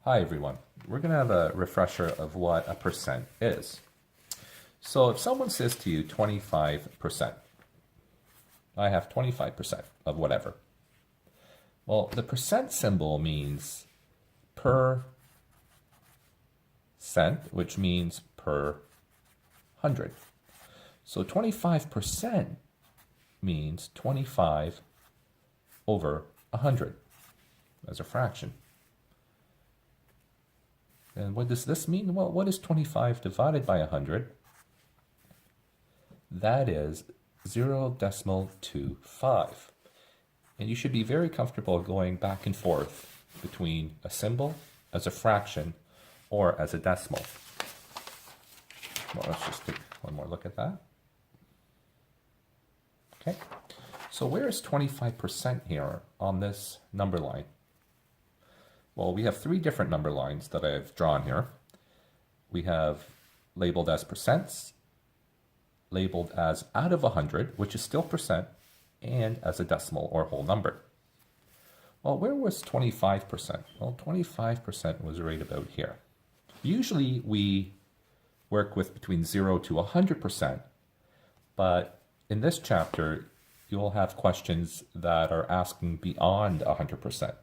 Hi everyone. We're going to have a refresher of what a percent is. So if someone says to you 25%, I have 25% of whatever. Well, the percent symbol means per cent, which means per 100. So 25% means 25 over 100 as a fraction. And what does this mean? Well, what is 25 divided by 100? That is 0.25. And you should be very comfortable going back and forth between a symbol as a fraction or as a decimal. Well, let's just take one more look at that. Okay, so where is 25% here on this number line? Well, we have three different number lines that I've drawn here. We have labeled as percents, labeled as out of 100, which is still percent, and as a decimal or whole number. Well, where was 25%? Well, 25% was right about here. Usually we work with between 0 to 100%, but in this chapter, you'll have questions that are asking beyond 100%.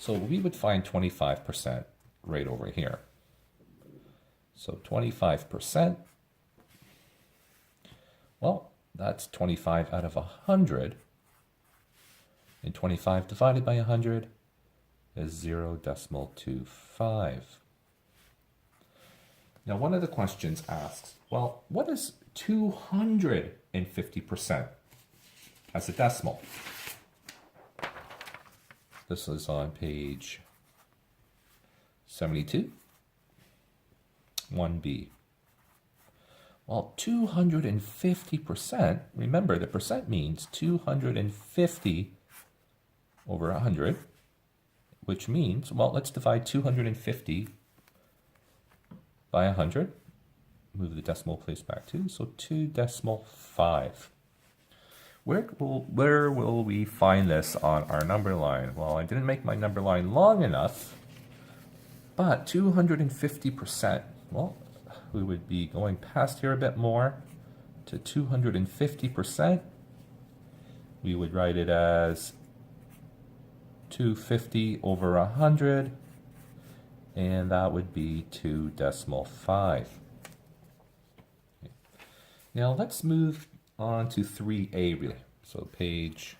So we would find 25% right over here. So 25%, well, that's 25 out of 100. And 25 divided by 100 is 0.25. Now, one of the questions asks, well, what is 250% as a decimal? This is on page 72, 1b. Well, 250%, remember the percent means 250 over 100, which means, well, let's divide 250 by 100. Move the decimal place back too, so 2.5. Where will we find this on our number line? Well, I didn't make my number line long enough, but 250%, well, we would be going past here a bit more to 250%. We would write it as 250 over 100, and that would be 2.5. Now let's move on to 3a really. So page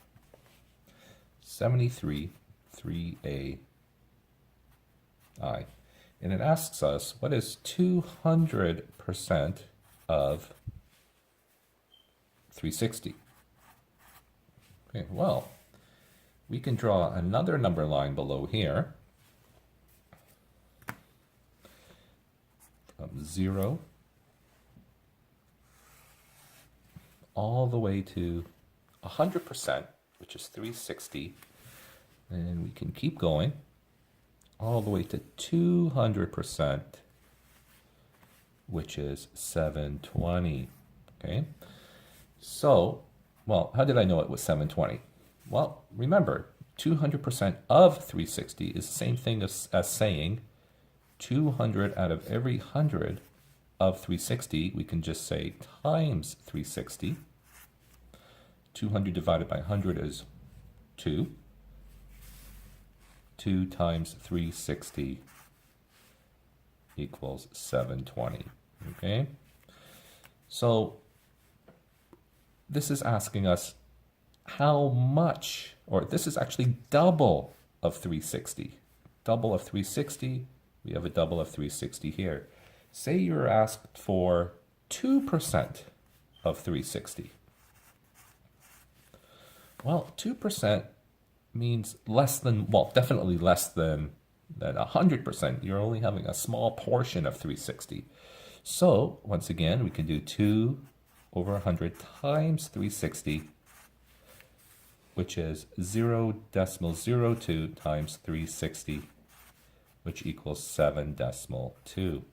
73, 3a I. And it asks us, what is 200% of 360? Okay, well, we can draw another number line below here from 0 all the way to 100%, which is 360, and we can keep going all the way to 200%, which is 720. Okay, so, well, how did I know it was 720? Well, remember, 200% of 360 is the same thing as saying 200 out of every 100 of 360. We can just say times 360. 200 divided by 100 is 2. 2 times 360 equals 720. Okay? So this is asking us how much, or this is actually double of 360. Double of 360, we have a double of 360 here. Say you're asked for 2% of 360. Well, 2% means less than, well, definitely less than 100%. You're only having a small portion of 360. So, once again, we can do 2 over 100 times 360, which is 0.02 times 360, which equals 7.2.